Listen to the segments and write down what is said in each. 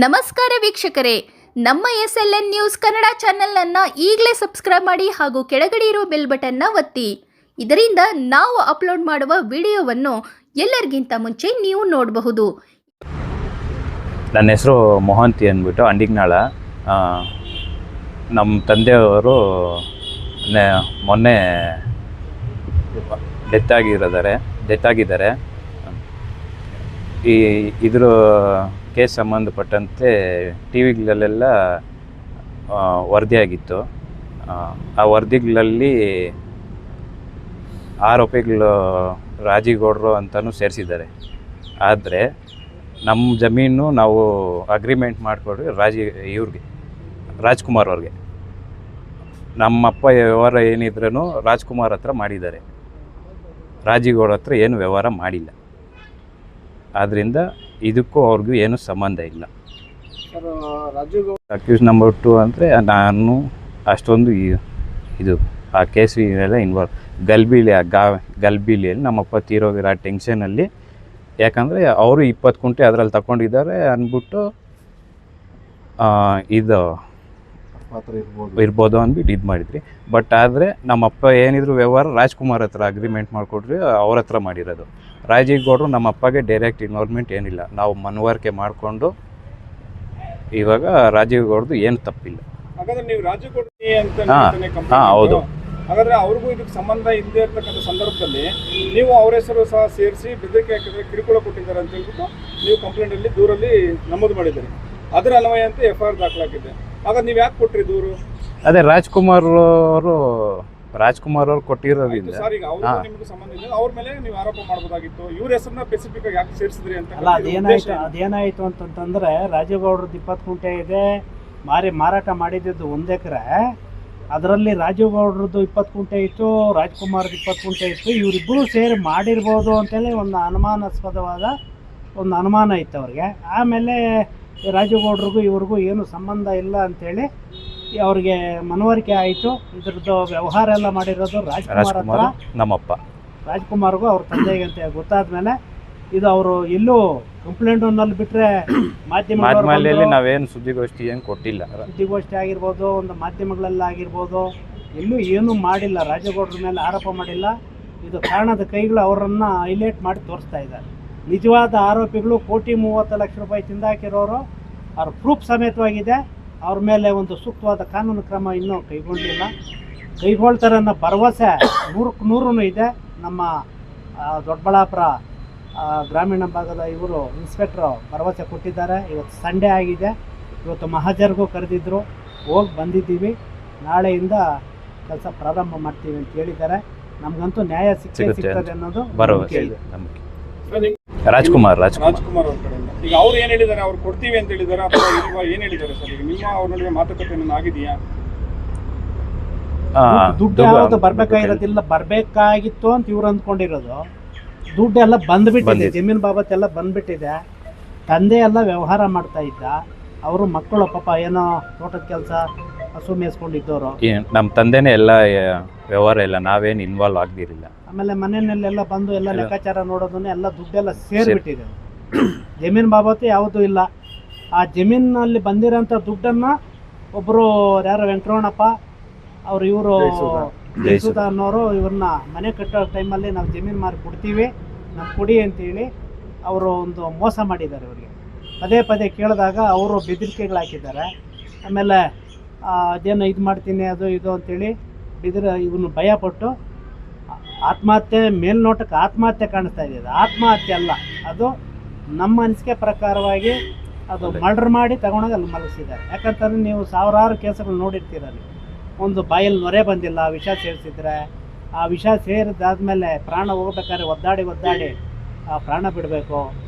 ನಮಸ್ಕಾರ ವೀಕ್ಷಕರೇ, ನಮ್ಮ SLN ನ್ಯೂಸ್ ಕನ್ನಡ ಚಾನೆಲನ್ನು ಈಗಲೇ ಸಬ್ಸ್ಕ್ರೈಬ್ ಮಾಡಿ ಹಾಗೂ ಕೆಳಗಡೆ ಇರೋ ಬೆಲ್ ಬಟನ್ನ ಒತ್ತಿ. ಇದರಿಂದ ನಾವು ಅಪ್ಲೋಡ್ ಮಾಡುವ ವಿಡಿಯೋವನ್ನು ಎಲ್ಲರಿಗಿಂತ ಮುಂಚೆ ನೀವು ನೋಡಬಹುದು. ನನ್ನ ಹೆಸರು ಮೋಹಂತಿ ಅಂದ್ಬಿಟ್ಟು ಅಂಡಿಗ್ನಾಳ. ನಮ್ಮ ತಂದೆಯವರು ಮೊನ್ನೆ ಡೆತ್ ಆಗಿದ್ದಾರೆ. ಇದ್ರ ಕೇಸ್ ಸಂಬಂಧಪಟ್ಟಂತೆ ಟಿ ವಿಗಳಲ್ಲೆಲ್ಲ ವರದಿಯಾಗಿತ್ತು. ಆ ವರದಿಗಳಲ್ಲಿ ಆರೋಪಿಗಳು ರಾಜೀಗೌಡರು ಅಂತಲೂ ಸೇರಿಸಿದ್ದಾರೆ. ಆದರೆ ನಮ್ಮ ಜಮೀನು ನಾವು ಅಗ್ರಿಮೆಂಟ್ ಮಾಡಿಕೊಡ್ರಿ ಇವ್ರಿಗೆ ರಾಜ್ಕುಮಾರ್ ಅವ್ರಿಗೆ. ನಮ್ಮಪ್ಪ ವ್ಯವಹಾರ ಏನಿದ್ರೂ ರಾಜ್ಕುಮಾರ್ ಹತ್ರ ಮಾಡಿದ್ದಾರೆ, ರಾಜೀಗೌಡ ಹತ್ರ ಏನು ವ್ಯವಹಾರ ಮಾಡಿಲ್ಲ. ಆದ್ದರಿಂದ ಇದಕ್ಕೂ ಅವ್ರಿಗೂ ಏನೂ ಸಂಬಂಧ ಇಲ್ಲ. ಅಕ್ಯೂಸ್ ನಂಬರ್ 2 ಅಂದರೆ ನಾನು ಅಷ್ಟೊಂದು ಇದು ಆ ಕೇಸಿನೆಲ್ಲ ಇನ್ವಾಲ್ವ್ ಗಲ್ಬಿಲಿಯಲ್ಲಿ ನಮ್ಮಪ್ಪ ತೀರೋಗಿರೋ ಟೆನ್ಷನಲ್ಲಿ, ಯಾಕಂದರೆ ಅವರು 20 ಕುಂಟೆ ಅದರಲ್ಲಿ ತಗೊಂಡಿದ್ದಾರೆ ಅಂದ್ಬಿಟ್ಟು ಇದು ಇರ್ಬೋದು ಅಂದ್ಬಿಟ್ಟು ಇದು ಮಾಡಿದ್ರಿ. ಬಟ್ ಆದರೆ ನಮ್ಮಪ್ಪ ಏನಿದ್ರು ವ್ಯವಹಾರ ರಾಜ್ಕುಮಾರ್ ಹತ್ರ ಅಗ್ರಿಮೆಂಟ್ ಮಾಡಿಕೊಡ್ರಿ, ಅವ್ರ ಹತ್ರ ಮಾಡಿರೋದು. ರಾಜೀಗೌಡರು ನಮ್ಮ ಅಪ್ಪಗೆ ಡೈರೆಕ್ಟ್ ಇನ್ವಾಲ್ವ್ಮೆಂಟ್ ಏನಿಲ್ಲ. ನಾವು ಮನವರಿಕೆ ಮಾಡಿಕೊಂಡು ಇವಾಗ ರಾಜೀಗೌಡರು ಏನು ತಪ್ಪಿಲ್ಲ. ಹೌದು. ಹಾಗಾದ್ರೆ ಅವ್ರಿಗೂ ಇದಕ್ಕೆ ಸಂಬಂಧ ಇಲ್ಲದೆ ಇರ್ತಕ್ಕಂಥ ಸಂದರ್ಭದಲ್ಲಿ ನೀವು ಅವ್ರ ಹೆಸರು ಸಹ ಸೇರಿಸಿ ಬೆದರಿಕೆ ಹಾಕಿದ್ರೆ ಕಿರುಕುಳ ಕೊಟ್ಟಿದ್ದಾರೆ ಅಂತ ಹೇಳ್ಬಿಟ್ಟು ನೀವು ಕಂಪ್ಲೇಂಟಲ್ಲಿ ದೂರಲ್ಲಿ ನಮೂದು ಮಾಡಿದ್ದೀರಿ. ಅದರ ಅನ್ವಯ ಅಂತ FIR ದಾಖಲಾಗಿದೆ. ಹಾಗಾದ್ರೆ ನೀವು ಯಾಕೆ ಕೊಟ್ರಿ ದೂರು? ಅದೇ ರಾಜ್ಕುಮಾರ್ ಅವರು ಕೊಟ್ಟಿರೋದ್ರಿಂದ ನಿಮ್ಗೆ ಸಂಬಂಧ ಇಲ್ಲ, ಅವ್ರ ಮೇಲೆ ನೀವು ಆರೋಪ ಮಾಡಬಹುದಾಗಿತ್ತು. ಇವ್ರ ಹೆಸರನ್ನ ಸ್ಪೆಸಿಫಿಕ್ ಆಗಿ ಯಾಕೆ ಸೇರಿಸಿದ್ರಿ ಅಂತ ಅಲ್ಲ. ಅದೇನಾಯ್ತು ಅಂತಂತಂದ್ರೆ ರಾಜೀಗೌಡರದ್ದು 20 ಕುಂಟೆ ಇದೆ, ಮಾರಾಟ ಮಾಡಿದ್ದು 1 ಎಕರೆ. ಅದರಲ್ಲಿ ರಾಜೀಗೌಡರದ್ದು 20 ಕುಂಟೆ ಇತ್ತು, ರಾಜ್ಕುಮಾರ್ದು 20 ಕುಂಟೆ ಇತ್ತು. ಇವರಿಬ್ಬರು ಸೇರಿ ಮಾಡಿರ್ಬೋದು ಅಂತೇಳಿ ಒಂದು ಅನುಮಾನಾಸ್ಪದವಾದ ಒಂದು ಅನುಮಾನ ಇತ್ತು ಅವ್ರಿಗೆ. ಆಮೇಲೆ ರಾಜೀಗೌಡರಿಗೂ ಇವ್ರಿಗೂ ಏನು ಸಂಬಂಧ ಇಲ್ಲ ಅಂಥೇಳಿ ಅವ್ರಿಗೆ ಮನವರಿಕೆ ಆಯಿತು. ಇದ್ರದ್ದು ವ್ಯವಹಾರ ಎಲ್ಲ ಮಾಡಿರೋದು ರಾಜ್ಕುಮಾರ್ ಹತ್ರ, ನಮ್ಮಪ್ಪ ರಾಜ್ಕುಮಾರ್ಗೂ ಅವ್ರ ತಂದೆಗೆ ಅಂತ ಗೊತ್ತಾದ್ಮೇಲೆ ಇದು ಅವರು ಎಲ್ಲೂ ಕಂಪ್ಲೇಂಟ್ನಲ್ಲಿ ಬಿಟ್ಟರೆ ಮಾಧ್ಯಮಗಳಲ್ಲಿ ನಾವೇನು ಸುದ್ದಿಗೋಷ್ಠಿ ಏನು ಕೊಟ್ಟಿಲ್ಲ. ಸುದ್ದಿಗೋಷ್ಠಿ ಆಗಿರ್ಬೋದು, ಒಂದು ಮಾಧ್ಯಮಗಳೆಲ್ಲ ಆಗಿರ್ಬೋದು, ಎಲ್ಲೂ ಏನೂ ಮಾಡಿಲ್ಲ. ರಾಜೀಗೌಡರ ಮೇಲೆ ಆರೋಪ ಮಾಡಿಲ್ಲ. ಇದು ಕಾರಣದ ಕೈಗಳು ಅವರನ್ನು ಹೈಲೈಟ್ ಮಾಡಿ ತೋರಿಸ್ತಾ ಇದ್ದಾರೆ. ನಿಜವಾದ ಆರೋಪಿಗಳು 1,30,00,000 ರೂಪಾಯಿ ತಿಂದಾಕಿರೋರು ಅವ್ರ ಪ್ರೂಫ್ ಸಮೇತವಾಗಿದೆ. ಅವ್ರ ಮೇಲೆ ಒಂದು ಸೂಕ್ತವಾದ ಕಾನೂನು ಕ್ರಮ ಇನ್ನೂ ಕೈಗೊಳ್ತಾರೆ ಅನ್ನೋ ಭರವಸೆ 100ಕ್ಕೆ 100 ಇದೆ. ನಮ್ಮ ದೊಡ್ಡಬಳ್ಳಾಪುರ ಗ್ರಾಮೀಣ ಭಾಗದ ಇವರು ಇನ್ಸ್ಪೆಕ್ಟ್ರು ಭರವಸೆ ಕೊಟ್ಟಿದ್ದಾರೆ. ಇವತ್ತು ಸಂಡೇ ಆಗಿದೆ, ಇವತ್ತು ಮಹಾಜರ್ಗೂ ಕರೆದಿದ್ರು, ಹೋಗಿ ಬಂದಿದ್ದೀವಿ. ನಾಳೆಯಿಂದ ಕೆಲಸ ಪ್ರಾರಂಭ ಮಾಡ್ತೀವಿ ಅಂತ ಹೇಳಿದ್ದಾರೆ. ನಮಗಂತೂ ನ್ಯಾಯ ಸಿಗ್ತದೆ ಅನ್ನೋದು ಭರವಸೆ ಇದೆ. ರಾಜ್ಕುಮಾರ್ ಅವ್ರ ಕಡೆಯಿಂದ ಈಗ ಅವ್ರು ಏನು ಹೇಳಿದ್ದಾರೆ? ಅವ್ರು ಕೊಡ್ತೀವಿ ಅಂತ ಹೇಳಿದ್ದಾರೆ ಅಥವಾ ಇಲ್ವಾ? ಏನು ಹೇಳಿದ್ದಾರೆ ಸರ್? ಈಗ ನಿಮ್ಮ ಅವ್ರ ನಡುವೆ ಮಾತುಕತೆ ಆಗಿದೆಯಾ? ದುಡ್ಡು ಯಾವುದು ಬರ್ಬೇಕಾಗಿರೋದಿಲ್ಲ, ಬರ್ಬೇಕಾಗಿತ್ತು ಅಂತ ಇವ್ರು ಅಂದ್ಕೊಂಡಿರೋದು. ದುಡ್ಡೆಲ್ಲ ಬಂದ್ಬಿಟ್ಟಿದೆ, ಜಮೀನು ಬಾಬತ್ ಎಲ್ಲ ಬಂದ್ಬಿಟ್ಟಿದೆ. ತಂದೆ ಎಲ್ಲ ವ್ಯವಹಾರ ಮಾಡ್ತಾ ಇದ್ದ. ಅವರು ಮಕ್ಕಳು ಪಾಪ ಏನೋ ತೋಟದ ಕೆಲಸ ಹಸು ಮೇಯಿಸ್ಕೊಂಡಿದ್ದವರು. ನಮ್ಮ ತಂದೆನೇ ಎಲ್ಲ ವ್ಯವಹಾರ ಇಲ್ಲ, ನಾವೇನು ಇನ್ವಾಲ್ವ್ ಆಗ್ದಿರಲಿಲ್ಲ. ಆಮೇಲೆ ಮನೆಯಲ್ಲೆಲ್ಲ ಬಂದು ಎಲ್ಲ ಲೆಕ್ಕಾಚಾರ ನೋಡೋದನ್ನ ಎಲ್ಲ ದುಡ್ಡೆಲ್ಲ ಸೇರಿಬಿಟ್ಟಿದೆ. ಜಮೀನು ಬಾಬತ್ತು ಯಾವುದೂ ಇಲ್ಲ. ಆ ಜಮೀನಲ್ಲಿ ಬಂದಿರೋಂಥ ದುಡ್ಡನ್ನು ಒಬ್ಬರು ಯಾರೋ ವೆಂಕಟರಮಣಪ್ಪ ಅವರು ಇವರು ಜಯಸುಧಾ ಅನ್ನೋರು ಇವ್ರನ್ನ ಮನೆ ಕಟ್ಟೋ ಟೈಮಲ್ಲಿ ನಾವು ಜಮೀನು ಮಾರಿ ಕೊಡ್ತೀವಿ, ನಾವು ಕೊಡಿ ಅಂತೇಳಿ ಅವರು ಒಂದು ಮೋಸ ಮಾಡಿದ್ದಾರೆ. ಇವರಿಗೆ ಪದೇ ಕೇಳಿದಾಗ ಅವರು ಬೆದರಿಕೆಗಳು ಹಾಕಿದ್ದಾರೆ. ಆಮೇಲೆ ಅದೇನೋ ಇದು ಮಾಡ್ತೀನಿ ಅದು ಇದು ಅಂತೇಳಿ ಇವನು ಭಯಪಟ್ಟು ಆತ್ಮಹತ್ಯೆ, ಮೇಲ್ನೋಟಕ್ಕೆ ಆತ್ಮಹತ್ಯೆ ಕಾಣಿಸ್ತಾ ಇದೆ. ಅದು ಆತ್ಮಹತ್ಯೆ ಅಲ್ಲ, ಅದು ನಮ್ಮ ಅನಿಸಿಕೆ ಪ್ರಕಾರವಾಗಿ ಅದು ಮರ್ಡರ್ ಮಾಡಿ ತಗೊಂಡೋಗಿ ಅಲ್ಲಿ ಮಲಗಿಸಿದ್ದಾರೆ. ಯಾಕಂತಂದರೆ ನೀವು ಸಾವಿರಾರು ಕೇಸುಗಳು ನೋಡಿರ್ತೀರಲ್ಲಿ. ಒಂದು ಬಾಯಲ್ಲಿ ನೊರೆ ಬಂದಿಲ್ಲ, ವಿಷ ಸೇರಿಸಿದ್ರೆ ಆ ವಿಷ ಸೇರಿದಾದ್ಮೇಲೆ ಪ್ರಾಣ ಹೋಗ್ಬೇಕಾದ್ರೆ ಒದ್ದಾಡಿ ಆ ಪ್ರಾಣ ಬಿಡಬೇಕು.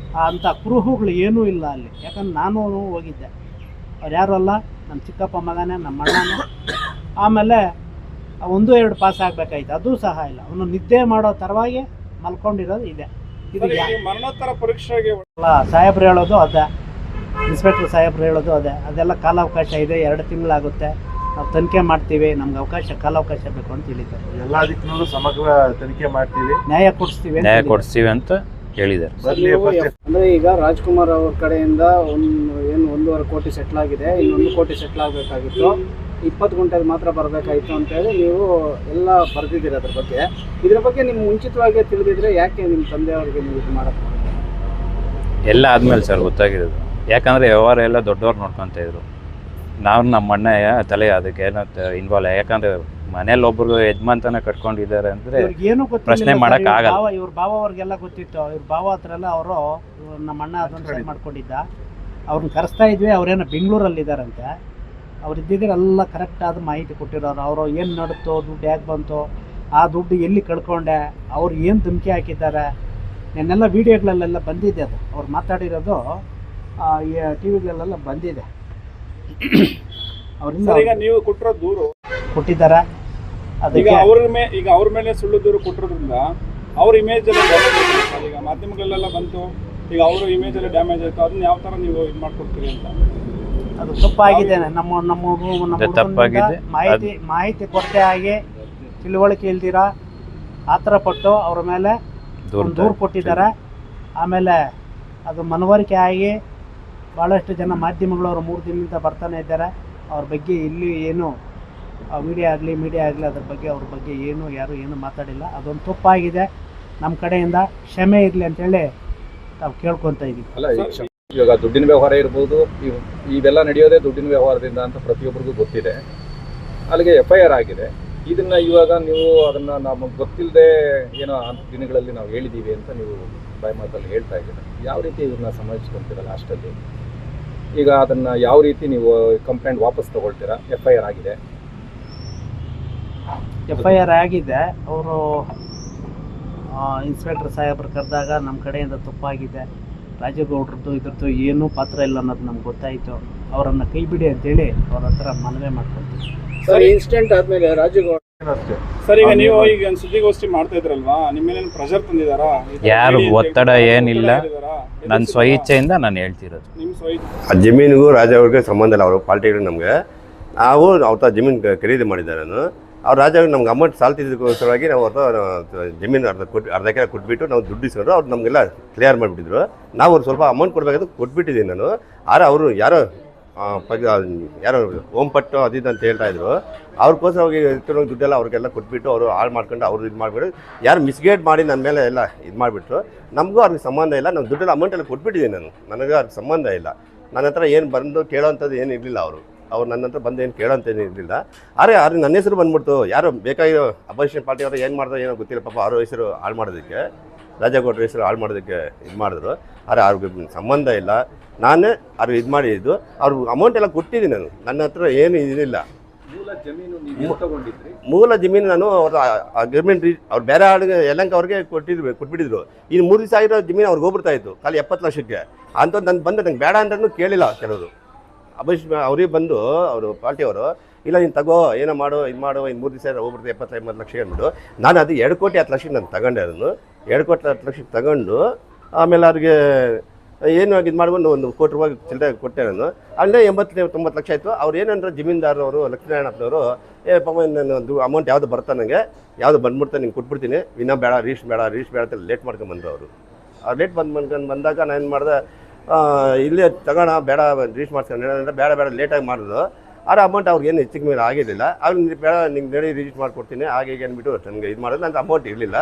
ಅಂಥ ಕುರುಹುಗಳು ಏನೂ ಇಲ್ಲ ಅಲ್ಲಿ. ಯಾಕಂದ್ರೆ ನಾನು ಹೋಗಿದ್ದೆ, ಅವ್ರು ಯಾರು ಅಲ್ಲ, ನಮ್ಮ ಚಿಕ್ಕಪ್ಪ ಮಗನೇ, ನಮ್ಮ ಅಣ್ಣನೇ. ಆಮೇಲೆ 1-2 ಪಾಸ್ ಆಗಬೇಕಾಯ್ತು, ಅದೂ ಸಹ ಇಲ್ಲ. ಅವನು ನಿದ್ದೆ ಮಾಡೋ ಥರವಾಗಿ ಮಲ್ಕೊಂಡಿರೋದು ಇದೆ. ಇದು ಮರಣೋತ್ತರ ಪರೀಕ್ಷೆಗೆ ಸಾಹೇಬ್ರು ಹೇಳೋದು ಅದೇ, ಇನ್ಸ್ಪೆಕ್ಟರ್ ಸಾಹೇಬ್ರು ಹೇಳೋದು ಅದೇ. ಅದೆಲ್ಲ ಕಾಲಾವಕಾಶ ಇದೆ, 2 ತಿಂಗಳಾಗುತ್ತೆ, ನಾವು ತನಿಖೆ ಮಾಡ್ತೀವಿ, ನಮ್ಗೆ ಕಾಲಾವಕಾಶ ಬೇಕು ಅಂತ ಹೇಳಿದ್ದಾರೆ. ಎಲ್ಲ ದಿಕ್ಕಿನಲ್ಲೂ ಸಮಗ್ರ ತನಿಖೆ ಮಾಡ್ತೀವಿ, ನ್ಯಾಯ ಕೊಡಿಸ್ತೀವಿ ಅಂತ ಹೇಳಿದ್ದಾರೆ. ಅಂದ್ರೆ ಈಗ ರಾಜ್ಕುಮಾರ್ ಅವ್ರ ಕಡೆಯಿಂದ 1 1.5 ಕೋಟಿ ಸೆಟ್ಲ್ ಆಗಿದೆ, ಇನ್ನು 1 ಕೋಟಿ ಸೆಟ್ಲ್ ಆಗಬೇಕಾಗಿತ್ತು, 20 ಗುಂಟೆಗೆ ಮಾತ್ರ ಬರಬೇಕಾಯಿತು ಅಂತೇಳಿ ನೀವು ಎಲ್ಲ ಬರೆದಿದ್ದೀರಿ. ಇದ್ರ ಬಗ್ಗೆ ನಿಮ್ಗೆ ಮುಂಚಿತವಾಗಿ ತಿಳಿದಿದ್ರೆ ಯಾಕೆ ನಿಮ್ಮ ತಂದೆಯವರಿಗೆ ನೀವು ಇದು ಮಾಡೋಕ್ಕೆ ಎಲ್ಲ ಆದಮೇಲೆ ಸರ್ ಗೊತ್ತಾಗಿರೋದು. ಯಾಕಂದರೆ ವ್ಯವಹಾರ ಎಲ್ಲ ದೊಡ್ಡವ್ರು ನೋಡ್ಕೊತ ಇದ್ರು. ನಾವು ನಮ್ಮ ಅಣ್ಣ ತಲೆ ಅದಕ್ಕೆ ಏನೋ ಇನ್ವಾಲ್ವ್. ಯಾಕಂದರೆ ಮನೇಲಿ ಒಬ್ರು ಯಜಮಾನ್ತನ ಕಟ್ಕೊಂಡಿದ್ದಾರೆ ಅಂದರೆ ಏನು ಪ್ರಶ್ನೆ ಮಾಡೋಕ್ಕಾಗಲ್ಲ. ಇವ್ರ ಭಾವ ಅವ್ರಿಗೆಲ್ಲ ಗೊತ್ತಿತ್ತು. ಇವ್ರ ಭಾವ ಹತ್ರ ಎಲ್ಲ ಅವರು ನಮ್ಮ ಅಣ್ಣ ಅದನ್ನು ಸರಿ ಮಾಡ್ಕೊಂಡಿದ್ದ. ಅವ್ರನ್ನ ಕರೆಸ್ತಾ ಇದ್ವಿ. ಅವ್ರೇನೋ ಬೆಂಗಳೂರಲ್ಲಿದ್ದಾರಂತೆ. ಅವ್ರು ಇದ್ದಿದ್ರೆ ಎಲ್ಲ ಕರೆಕ್ಟಾದ ಮಾಹಿತಿ ಕೊಟ್ಟಿರೋರು. ಅವರು ಏನು ನಡುತ್ತೋ, ದುಡ್ಡು ಯಾಕೆ ಬಂತು, ಆ ದುಡ್ಡು ಎಲ್ಲಿ ಕಳ್ಕೊಂಡೆ, ಅವ್ರು ಏನು ಧಮಕಿ ಹಾಕಿದ್ದಾರೆ, ನೆನ್ನೆಲ್ಲ ವೀಡಿಯೋಗಳಲ್ಲೆಲ್ಲ ಬಂದಿದೆ. ಅದು ಅವ್ರು ಮಾತಾಡಿರೋದು ಟಿ ವಿಗಳಲ್ಲೆಲ್ಲ ಬಂದಿದೆ. ಸರ್, ಈಗ ನೀವು ಕೊಟ್ಟಿರೋ ದೂರು ಕೊಟ್ಟಿದ್ದಾರೆ. ಈಗ ಅದಕ್ಕೆ ಅವ್ರ ಮೇಲೆ ಸುಳ್ಳು ದೂರು ಕೊಟ್ಟಿರೋದ್ರಿಂದ ಅವ್ರ ಇಮೇಜ್ ಎಲ್ಲ ಡ್ಯಾಮೇಜ್ ಆಯ್ತು. ಈಗ ಮಾಧ್ಯಮಗಳಲ್ಲೆಲ್ಲ ಬಂತು, ಈಗ ಅವ್ರ ಇಮೇಜ್ ಎಲ್ಲ ಡ್ಯಾಮೇಜ್ ಆಯ್ತು. ಅದನ್ನ ಯಾವ ಥರ ನೀವು ಇದು ಮಾಡ್ಕೊಡ್ತೀರಿ ಅಂತ? ಅದು ತಪ್ಪಾಗಿದೆ. ನಮ್ಮ ತಪ್ಪಾಗಿದೆ. ಮಾಹಿತಿ ಕೊರತೆ ಆಗಿ ತಿಳುವಳಿಕೆ ಇಲ್ದಿರಾ ಆ ಥರ ಪಟ್ಟು ಅವ್ರ ಮೇಲೆ ದೂರು ಕೊಟ್ಟಿದ್ದಾರೆ. ಆಮೇಲೆ ಅದು ಮನವರಿಕೆ ಆಗಿ ಭಾಳಷ್ಟು ಜನ ಮಾಧ್ಯಮಗಳವರು 3 ದಿನದಿಂದ ಬರ್ತಾನೆ ಇದ್ದಾರೆ. ಅವ್ರ ಬಗ್ಗೆ ಇಲ್ಲಿ ಏನು ಮೀಡಿಯಾ ಆಗಲಿ ಅದ್ರ ಬಗ್ಗೆ ಅವ್ರ ಬಗ್ಗೆ ಯಾರು ಏನು ಮಾತಾಡಿಲ್ಲ. ಅದೊಂದು ತಪ್ಪಾಗಿದೆ. ನಮ್ಮ ಕಡೆಯಿಂದ ಕ್ಷಮೆ ಇರಲಿ ಅಂತೇಳಿ ನಾವು ಕೇಳ್ಕೊತಾ ಇದ್ದೀವಿ. ಅಲ್ಲ, ಇವಾಗ ದುಡ್ಡಿನ ವ್ಯವಹಾರ ಇರ್ಬೋದು, ಇವೆಲ್ಲ ನಡೆಯೋದೇ ದುಡ್ಡಿನ ವ್ಯವಹಾರದಿಂದ ಅಂತ ಪ್ರತಿಯೊಬ್ಬರಿಗೂ ಗೊತ್ತಿದೆ. ಅಲ್ಲಿಗೆ FIR ಆಗಿದೆ. ಇದನ್ನ ಇವಾಗ ನೀವು ಅದನ್ನ ನಮಗೆ ಗೊತ್ತಿಲ್ಲದೆ ಏನೋ ದಿನಗಳಲ್ಲಿ ನಾವು ಹೇಳಿದ್ದೀವಿ ಅಂತ ನೀವು ಬಾಯಿ ಮಾತಲ್ಲಿ ಹೇಳ್ತಾ ಇದ್ದೀರಾ. ಯಾವ ರೀತಿ ಇದನ್ನ ಸಮಾಜಿಸ್ಕೊಂತೀರ ಲಾಸ್ಟಲ್ಲಿ? ಈಗ ಅದನ್ನ ಯಾವ ರೀತಿ ನೀವು ಕಂಪ್ಲೇಂಟ್ ವಾಪಸ್ ತಗೊಳ್ತೀರಾ? FIR ಆಗಿದೆ. FIR ಆಗಿದೆ. ಅವರು ಇನ್ಸ್ಪೆಕ್ಟರ್ ಸಾಹೇಬ್ರು ಕರೆದಾಗ ನಮ್ಮ ಕಡೆಯಿಂದ ತಪ್ಪಾಗಿದೆ, ರಾಜೇಗೌಡ್ರದ್ದು ಇದ್ರದ್ದು ಏನೂ ಪಾತ್ರ ಇಲ್ಲ ಅನ್ನೋದು ನಮ್ಗೆ ಗೊತ್ತಾಯಿತು, ಅವರನ್ನು ಕೈ ಬಿಡಿ ಅಂತೇಳಿ ಅವ್ರ ಹತ್ರ ಮನವಿ ಮಾಡ್ಕೊತೀವಿ. ಸರ್, ಇನ್ಸಿಡೆಂಟ್ ಆದಮೇಲೆ ರಾಜೇಗೌಡ ಸರ್, ಈಗ ನೀವು ಈಗ ಸುದ್ದಿಗೋಷ್ಠಿ ಮಾಡ್ತಾ ಇದ್ರಲ್ವಾ, ನಿಮ್ಮ ಮೇಲೆ ಪ್ರೆಷರ್ ತಂದಿದ್ದಾರಾ? ಯಾರು ಒತ್ತಡ ಏನಿಲ್ಲ, ನನ್ನ ಸ್ವಇಚ್ಛೆಯಿಂದ ನಾನು ಹೇಳ್ತಿರೋದು. ನಿಮ್ಮ ಸ್ವಇಚ್ಛೆ. ಆ ಜಮೀನಿಗೂ ರಾಜವ್ರಿಗೆ ಸಂಬಂಧ ಇಲ್ಲ. ಅವರು ಪಾರ್ಟಿಗಳು ನಮಗೆ ನಾವು ಅವ್ರ ಜಮೀನು ಖರೀದಿ ಮಾಡಿದ್ದಾರೆ. ಅವ್ರು ರಾಜವ್ರಿಗೆ ನಮ್ಗೆ ಅಮೌಂಟ್ ಸಾಲ್ತಿದ್ದಕ್ಕೋಸ್ಕರವಾಗಿ ನಾವು ಅವ್ರ ಜಮೀನು ಅರ್ಧ ಎಕರೆ ಕೊಟ್ಬಿಟ್ಟು ನಾವು ದುಡ್ಡು ಇಸ್ಕೊಂಡ್ರು. ಅವ್ರು ನಮಗೆಲ್ಲ ಕ್ಲಿಯರ್ ಮಾಡಿಬಿಟ್ಟಿದ್ರು. ನಾವು ಅವ್ರು ಸ್ವಲ್ಪ ಅಮೌಂಟ್ ಕೊಡಬೇಕಾದ್ರೆ ಕೊಟ್ಬಿಟ್ಟಿದ್ದೀನಿ ನಾನು. ಆದ್ರೆ ಅವರು ಯಾರೋ ಓಂಪಟ್ಟು ಅದಿದ್ದು ಅಂತ ಹೇಳ್ತಾ ಇದ್ರು. ಅವ್ರಿಗೋಸ್ಕರವಾಗಿ ಇಟ್ಕೊಂಡು ದುಡ್ಡೆಲ್ಲ ಅವ್ರಿಗೆಲ್ಲ ಕೊಟ್ಬಿಟ್ಟು ಅವರು ಹಾಳು ಮಾಡ್ಕೊಂಡು ಅವ್ರು ಇದು ಮಾಡಿಬಿಟ್ಟು ಯಾರು ಮಿಸ್ಗೈಡ್ ಮಾಡಿ ನನ್ನ ಮೇಲೆ ಎಲ್ಲ ಇದು ಮಾಡಿಬಿಟ್ರು. ನಮಗೂ ಅವ್ರಿಗೆ ಸಂಬಂಧ ಇಲ್ಲ. ನಮ್ಮ ದುಡ್ಡೆಲ್ಲ ಅಮೌಂಟೆಲ್ಲ ಕೊಟ್ಬಿಟ್ಟಿದ್ದೀನಿ ನಾನು. ನನಗೆ ಅವ್ರಿಗೆ ಸಂಬಂಧ ಇಲ್ಲ. ನನ್ನ ಹತ್ರ ಏನು ಬಂದು ಕೇಳೋವಂಥದ್ದು ಏನು ಇರಲಿಲ್ಲ. ಅವ್ರು ನನ್ನ ಹತ್ರ ಬಂದು ಏನು ಕೇಳೋಂಥದ್ದು ಇರಲಿಲ್ಲ. ಆದರೆ ನನ್ನ ಹೆಸರು ಬಂದ್ಬಿಡ್ತು. ಯಾರು ಬೇಕಾಗಿರೋ ಅಪೋಸಿಷನ್ ಪಾರ್ಟಿ ಅವರು ಏನು ಮಾಡಿದ್ರು ಏನೋ ಗೊತ್ತಿಲ್ಲ. ಪಾಪ ಅವ್ರ ಹೆಸರು ಹಾಳು ಮಾಡೋದಕ್ಕೆ, ರಾಜೇಗೌಡರ ಹೆಸರು ಹಾಳು ಮಾಡೋದಕ್ಕೆ ಇದು ಮಾಡಿದ್ರು. ಆದರೆ ಅವ್ರಿಗೆ ಸಂಬಂಧ ಇಲ್ಲ. ನಾನೇ ಅವ್ರು ಇದು ಮಾಡಿದ್ದು. ಅವ್ರು ಅಮೌಂಟ್ ಎಲ್ಲ ಕೊಟ್ಟಿದ್ದೀನಿ ನಾನು. ನನ್ನ ಹತ್ರ ಏನು ಇದಿಲ್ಲ. ಮೂಲ ಜಮೀನು ನಾನು ಅವ್ರ ಅಗ್ರಿಮೆಂಟ್ ಅವ್ರು ಬೇರೆ ಆಳಿಗೆ ಯಲಂಕ ಅವ್ರಿಗೆ ಕೊಟ್ಬಿಟ್ಟಿದ್ರು. ಇನ್ನು 3 ದಿವಸ ಆಗಿರೋ ಜಮೀನು ಅವ್ರಿಗೆ ಹೋಗ್ಬಿಡ್ತಾ ಇತ್ತು ಖಾಲಿ 70 ಲಕ್ಷಕ್ಕೆ. ಅಂಥದ್ದು ನಾನು ಬಂದು ನಂಗೆ ಬೇಡ ಅಂತಲೂ ಕೇಳಿಲ್ಲ. ಕೆಲವರು ಅವ್ರಿಗೆ ಬಂದು ಅವರು ಪಾರ್ಟಿಯವರು ಇಲ್ಲ ನೀನು ತಗೋ ಏನೋ ಮಾಡು ಇದು ಮಾಡು, ಇನ್ನು 3 ದಿವಸ ಹೋಗ್ಬಿಡ್ತೀವಿ 70-80 ಲಕ್ಷ ಅಂದ್ಬಿಟ್ಟು ನಾನು ಅದು 2 ಕೋಟಿ 10 ಲಕ್ಷಕ್ಕೆ ನಾನು ತಗೊಂಡೆ. ಅದನ್ನು 2 ಕೋಟಿ 10 ಲಕ್ಷಕ್ಕೆ ತಗೊಂಡು ಆಮೇಲೆ ಅವ್ರಿಗೆ ಏನು ಇದು ಮಾಡ್ಕೊಂಡು 1 ಕೋಟಿ ರೂಪಾಯಿ ಚಿಲ್ಲರೆ ಕೊಟ್ಟೆ ನಾನು. ಅಲ್ಲೇ 80-90 ಲಕ್ಷ ಆಯಿತು. ಅವ್ರು ಏನಂದ್ರೆ ಜಮೀನ್ದಾರವರು ಲಕ್ಷ್ಮೀನಾರಾಯಣಪ್ಪನವರು ಪಾಪ ನಾನು ಅಮೌಂಟ್ ಯಾವುದು ಬರ್ತಾ ನನಗೆ ಯಾವುದು ಬಂದ್ಬಿಡ್ತಾ ನಿಂಗೆ ಕೊಟ್ಬಿಡ್ತೀನಿ, ಇನ್ನೂ ಬೇಡ ರೀಚ್ ಬೇಡ ಅಂತ ಲೇಟ್ ಮಾಡ್ಕೊಂಡ್ಬಂದರು ಅವರು. ಅವ್ರು ಲೇಟ್ ಬಂದಾಗ ನಾನು ಏನು ಮಾಡಿದೆ, ಇಲ್ಲೇ ತಗೋಣ ಬೇಡ ರೀಚ್ ಮಾಡ್ಸ್ಕೊಂಡು ಬೇಡ ಲೇಟಾಗಿ ಮಾಡಿದ್ರು. ಆದರೆ ಅಮೌಂಟ್ ಅವ್ರಿಗೆ ಏನು ಹೆಚ್ಚಿಗೆ ಮೇಲೆ ಆಗಿರಲಿಲ್ಲ. ಅವ್ರಿಗೆ ಬೇಡ ನಿಂಗೆ ನಡಿ ರಿಜಿಸ್ಟ್ ಮಾಡಿಕೊಡ್ತೀನಿ ಹಾಗೆ ಅಂದ್ಬಿಟ್ಟು ನನಗೆ ಇದು ಮಾಡೋದು. ನನಗೆ ಅಮೌಂಟ್ ಇರಲಿಲ್ಲ.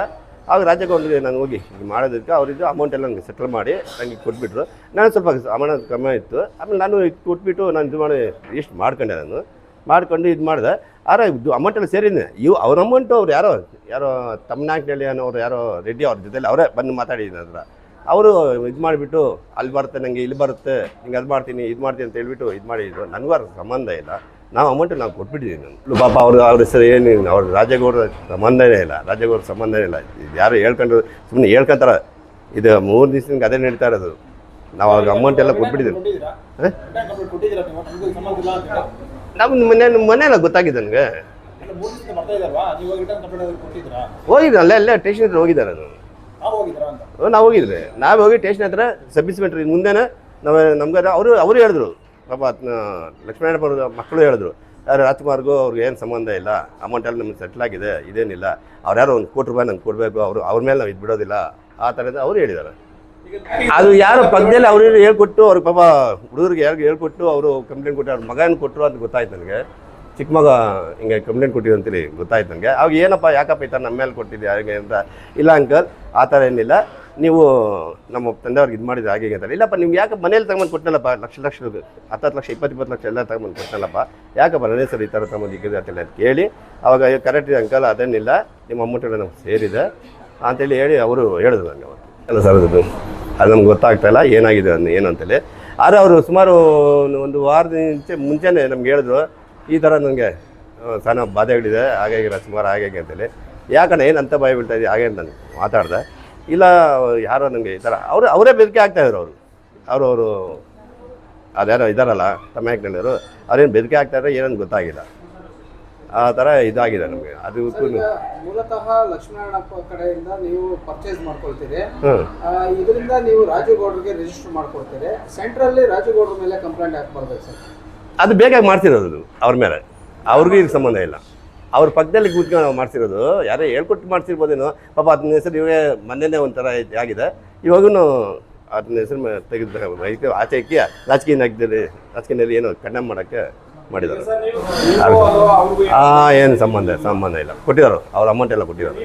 ಆಗ ರಾಜ್ಯಕ್ಕೆ ನಾನು ಹೋಗಿ ಈಗ ಮಾಡೋದಕ್ಕೆ ಅವರಿದ್ದು ಅಮೌಂಟ್ ಎಲ್ಲ ನನಗೆ ಸೆಟಲ್ ಮಾಡಿ ನನಗೆ ಕೊಟ್ಬಿಟ್ರು. ನಾನು ಸ್ವಲ್ಪ ಅಮೌಂಟ್ ಕಮ್ಮಿ ಇತ್ತು. ಆಮೇಲೆ ನಾನು ಇದು ಕೊಟ್ಬಿಟ್ಟು ನಾನು ಇದು ಮಾಡಿ ರಿಜಿಸ್ಟ್ ಮಾಡ್ಕೊಂಡೆ. ನಾನು ಮಾಡ್ಕೊಂಡು ಇದು ಮಾಡಿದೆ. ಆದರೆ ಇದು ಅಮೌಂಟ್ ಎಲ್ಲ ಸೇರಿದ್ದೆ. ಅವ್ರ ಅಮೌಂಟು ಅವ್ರು ಯಾರೋ ತಮ್ಮನಾಕ್ನಲ್ಲಿ ಅನ್ನೋರು ಯಾರೋ ರೆಡ್ಡಿ ಅವ್ರ ಜೊತೆಲಿ ಅವರೇ ಬಂದು ಮಾತಾಡಿದ್ದೀನಿ ಹತ್ರ. ಅವರು ಇದು ಮಾಡಿಬಿಟ್ಟು ಅಲ್ಲಿ ಬರುತ್ತೆ ನನಗೆ ಇಲ್ಲಿ ಬರುತ್ತೆ ಹಿಂಗೆ ಅದು ಮಾಡ್ತೀನಿ ಇದು ಮಾಡ್ತೀನಿ ಅಂತ ಹೇಳ್ಬಿಟ್ಟು ಇದು ಮಾಡಿದ್ರು. ನನಗೂ ಅವ್ರ ಸಂಬಂಧ ಇಲ್ಲ. ನಾವು ಅಮೌಂಟು ನಾವು ಕೊಟ್ಬಿಟ್ಟಿದ್ದೀನಿ ನಾನು. ಪಾಪ ಅವ್ರ ಹೆಸರು ಏನು ಅವ್ರ ರಾಜೇಗೌಡರ ಸಂಬಂಧನೇ ಇಲ್ಲ. ರಾಜೇಗೌಡರ ಸಂಬಂಧನೇ ಇಲ್ಲ. ಇದು ಯಾರು ಹೇಳ್ಕೊಂಡು ಸುಮ್ಮನೆ ಹೇಳ್ಕೊಂತಾರೆ. ಇದು 3 ದಿವಸದಿಂದ ಅದೇ ನಡೀತಾ ಇರೋದು. ನಾವು ಅವ್ರಿಗೆ ಅಮೌಂಟ್ ಎಲ್ಲ ಕೊಟ್ಬಿಟ್ಟಿದ್ದೀನಿ. ನಮ್ಮ ಮನೆಯಲ್ಲ ಗೊತ್ತಾಗಿದೆ ನನಗೆ. ಹೋಗಿದ್ದೆ ಅಲ್ಲೇ ಸ್ಟೇಷನ್ ಹತ್ರ ಹೋಗಿದ್ದಾರೆ. ನಾವು ಹೋಗಿದ್ರೆ ನಾವು ಹೋಗಿ ಸ್ಟೇಷನ್ ಹತ್ರ ಸಬ್ ಇನ್ಸ್ಪೆಕ್ಟರ್ ಮುಂದೆನೇ ನಮ್ಗೆ ಅವರು ಹೇಳಿದ್ರು. ಪಾಪ ಲಕ್ಷ್ಮೀನಾರಾಯಣಪ್ಪವ್ರ ಮಕ್ಕಳು ಹೇಳಿದ್ರು, ಯಾರು ರಾಜ್ಕುಮಾರ್ಗೂ ಅವ್ರಿಗೆ ಏನು ಸಂಬಂಧ ಇಲ್ಲ, ಅಮೌಂಟ್ ಎಲ್ಲ ನಮಗೆ ಸೆಟ್ಲ್ ಆಗಿದೆ, ಇದೇನಿಲ್ಲ, ಅವ್ರು ಯಾರೋ 1 ಕೋಟಿ ರೂಪಾಯಿ ನಂಗೆ ಕೊಡಬೇಕು, ಅವ್ರ ಮೇಲೆ ನಾವು ಇದು ಬಿಡೋದಿಲ್ಲ ಆ ಥರದ ಅವ್ರು ಹೇಳಿದ್ದಾರೆ. ಅದು ಯಾರು ಪಕ್ಕದಲ್ಲಿ ಅವ್ರಿಗೆ ಹೇಳ್ಕೊಟ್ಟು ಅವ್ರಿಗೆ ಪಾಪ ಹುಡುಗರಿಗೆ ಯಾರಿಗೆ ಹೇಳ್ಕೊಟ್ಟು ಅವರು ಕಂಪ್ಲೇಂಟ್ ಕೊಟ್ಟು ಅವ್ರ ಮಗನ ಕೊಟ್ಟರು ಅಂತ ಗೊತ್ತಾಯ್ತು ನನಗೆ. ಚಿಕ್ಕ ಮಗ ಹಿಂಗೆ ಕಂಪ್ಲೇಂಟ್ ಕೊಟ್ಟಿದ್ದು ಅಂತೇಳಿ ಗೊತ್ತಾಯ್ತು ನನಗೆ. ಅವಾಗ ಏನಪ್ಪ ಯಾಕಪ್ಪ ಈ ಥರ ನಮ್ಮ ಮೇಲೆ ಕೊಟ್ಟಿದ್ದೆ ಹಾಗೆ ಅಂತ. ಇಲ್ಲ ಅಂಕಲ್ ಆ ಥರ ಏನಿಲ್ಲ, ನೀವು ನಮ್ಮ ತಂದೆಯವ್ರಿಗೆ ಇದು ಮಾಡಿದ್ರೆ ಹಾಗೆ ಅಂತಾರೆ. ಇಲ್ಲಪ್ಪ ನಿಮ್ಗೆ ಯಾಕೆ ಮನೇಲಿ ತಗೊಂಡು ಕೊಟ್ಟನಲ್ಲಪ್ಪ, ಲಕ್ಷ 10 ಲಕ್ಷ 20 ಲಕ್ಷ ಎಲ್ಲ ತಗೊಂಡು ಕೊಟ್ಟನಲ್ಲಪ್ಪ, ಯಾಕಪ್ಪ ನನ್ನ ಸರ್ ಈ ಥರ ತಗೊಂಡು ಇಕ್ಕಿದೆ ಅಂತೆಲ್ಲ ಕೇಳಿ ಅವಾಗ ಕರೆಕ್ಟ್ ಇದೆ ಅಂಕಲ್, ಅದೇನಿಲ್ಲ ನಿಮ್ಮ ಅಮೌಂಟೆಲ್ಲ ನಮ್ಗೆ ಸೇರಿದೆ ಅಂತೇಳಿ ಹೇಳಿ ಅವರು ಹೇಳಿದ್ರು ನನಗೆ. ಅವತ್ತು ಎಲ್ಲ ಸರ್ ಅದು ನಮ್ಗೆ ಗೊತ್ತಾಗ್ತಾಯಿಲ್ಲ ಏನಾಗಿದೆ ಏನು ಅಂತೇಳಿ. ಆದರೆ ಅವರು ಸುಮಾರು ಒಂದು ವಾರದ ಮುಂಚೆನೇ ನಮ್ಗೆ ಹೇಳಿದ್ರು ಈ ಥರ ನನಗೆ ಸಣ್ಣ ಬಾಧೆಗಳಿದೆ ಹಾಗಾಗಿ ಸುಮಾರು ಹಾಗಾಗಿ ಅಂತೇಳಿ. ಯಾಕಣ್ಣ ಏನು ಅಂತ ಭಯ ಬೀಳ್ತಾ ಇದೆ ಹಾಗೆ ಅಂತ ನಾನು ಮಾತಾಡಿದೆ. ಇಲ್ಲ ಯಾರೋ ನನಗೆ ಈ ಥರ ಅವರೇ ಬೆದರಿಕೆ ಆಗ್ತಾಯಿದ್ರು. ಅವರು ಅದ್ಯಾರೋ ಇದ್ದಾರಲ್ಲ ತಮ್ಯಾಕ್ನಲ್ಲಿರು ಅವ್ರೇನು ಬೆದರಿಕೆ ಆಗ್ತಾಯಿದ್ರೆ ಏನಂತ ಗೊತ್ತಾಗಿಲ್ಲ. ಆ ಥರ ಇದಾಗಿದೆ ನಮಗೆ. ಅದು ಮೂಲತಃ ಲಕ್ಷ್ಮೀನಾರಾಯಣಪ್ಪ ಕಡೆಯಿಂದ ನೀವು ಪರ್ಚೇಸ್ ಮಾಡ್ಕೊಳ್ತೀರಿ, ಇದರಿಂದ ನೀವು ರಾಜುಗೌಡರಿಗೆ ರಿಜಿಸ್ಟರ್ ಮಾಡ್ಕೊಳ್ತೀರಿ. ಸೆಂಟ್ರಲ್ಲಿ ರಾಜುಗೌಡ್ರ ಮೇಲೆ ಕಂಪ್ಲೇಂಟ್ ಯಾಕೆ ಬರ್ಬೇಕು ಸರ್? ಅದು ಬೇಕಾಗಿ ಮಾಡ್ತಿರೋದು ಅವ್ರ ಮೇಲೆ, ಅವ್ರಿಗೂ ಇದಕ್ಕೆ ಸಂಬಂಧ ಇಲ್ಲ. ಅವ್ರ ಪಕ್ಕದಲ್ಲಿ ಕೂತ್ಕೊಂಡು ನಾವು ಮಾಡ್ತಿರೋದು, ಯಾರೇ ಹೇಳ್ಕೊಟ್ಟು ಮಾಡ್ತಿರ್ಬೋದೇನೋ ಪಾಪ. ಅದನ್ನ ಹೆಸರು ಇವಾಗ ಮೊನ್ನೆನೇ ಒಂಥರ ಆಗಿದೆ. ಇವಾಗೂ ಅದನ್ನ ಹೆಸರು ತೆಗೆದು ಆಚೆ ಇಕ್ಕಿ ರಾಜಕೀಯದಲ್ಲಿ ಏನೋ ಕಂಡೆಮ್ ಮಾಡೋಕ್ಕೆ ಮಾಡಿದ್ದಾರೆ. ಏನು ಸಂಬಂಧ ಇಲ್ಲ. ಕೊಟ್ಟಿದ್ದಾರೆ ಅವ್ರ ಅಮೌಂಟ್ ಎಲ್ಲ ಕೊಟ್ಟಿದ್ದಾರೆ.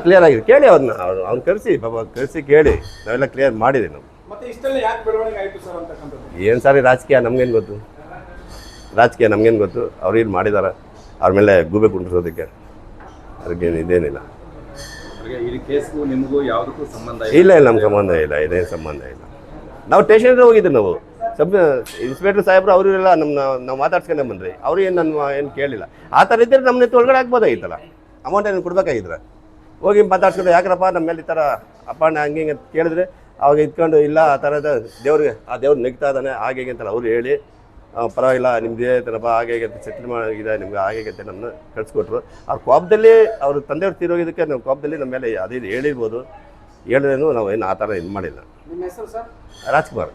ಕ್ಲಿಯರ್ ಆಗಿದೆ. ಕೇಳಿ ಅವ್ರನ್ನ ಕರೆಸಿ ಕರೆಸಿ ಕೇಳಿ ನಾವೆಲ್ಲ ಕ್ಲಿಯರ್ ಮಾಡಿದ್ದೀವಿ ನಾವು. ಏನು ಸಾರಿ ರಾಜಕೀಯ ನಮ್ಗೇನು ಗೊತ್ತು, ಅವ್ರು ಏನು ಮಾಡಿದ್ದಾರೆ ಅವ್ರ ಮೇಲೆ ಗೂಬೆ ಕುಂಡ್ರಿಸೋದಕ್ಕೆ. ಅದಕ್ಕೇನು ಇದೇನಿಲ್ಲ. ಇಲ್ಲ ನಮ್ಗೆ ಸಂಬಂಧ ಇಲ್ಲ, ಇದೇನು ಸಂಬಂಧ ಇಲ್ಲ. ನಾವು ಸ್ಟೇಷನ್ಗೆ ಹೋಗಿದ್ದೀವಿ. ನಾವು ಇನ್ಸ್ಪೆಕ್ಟರ್ ಸಾಹೇಬ್ರು ಅವರೆಲ್ಲ ನಾವು ಮಾತಾಡ್ಸ್ಕೊಂಡೆ ಬಂದ್ರಿ. ಅವರು ಏನು ಕೇಳಿಲ್ಲ. ಆ ಥರ ಇದ್ದರೆ ನಮ್ಮನ್ನ ಒಳಗಡೆ ಹಾಕ್ಬೋದಾಗಿತ್ತಲ್ಲ, ಅಮೌಂಟ್ ಏನು ಕೊಡ್ಬೇಕಾಗಿದ್ರೆ. ಹೋಗಿ ಮಾತಾಡ್ಸ್ಕೊಂಡು ಯಾಕ್ರಪ್ಪ ನಮ್ಮ ಮೇಲೆ ಈ ಥರ ಅಪ್ಪಣ್ಣ ಹಂಗೆ ಹಿಂಗೆ ಅಂತ ಕೇಳಿದ್ರೆ ಅವಾಗ ಇದ್ಕೊಂಡು ಇಲ್ಲ ಆ ಥರದ ದೇವ್ರು ನೆಗ್ತಾ ಇದ್ದಾನೆ ಹಾಗೆ ಹೇಗೆ ಅಂತಲ್ಲ ಅವ್ರು ಹೇಳಿ ಪರವಾಗಿಲ್ಲ ನಿಮ್ದೇ ತನಪ್ಪ ಹಾಗೆ ಹೇಗೆ ಅಂತ ಸೆಟ್ಲ್ ಮಾಡಿದೆ ನಿಮ್ಗೆ ಹಾಗೆ ಹೇಗೆ ಅಂತ ನಮ್ಮನ್ನ ಕಳಿಸ್ಕೊಟ್ರು. ಅವ್ರ ಕೋಪದಲ್ಲಿ ಅವ್ರ ತಂದೆಯವ್ರು ತೀರೋಗಿದ್ದಕ್ಕೆ ನಾವು ಕೋಪದಲ್ಲಿ ನಮ್ಮ ಮೇಲೆ ಅದೇ ಹೇಳಿರ್ಬೋದು. ಹೇಳಿದ್ರೇನು ನಾವು ಏನು ಆ ಥರ ಇದು ಮಾಡಿಲ್ಲ. ನಿಮ್ಮ ಹೆಸರು ಸರ್? ರಾಜ್ಕುಮಾರ್.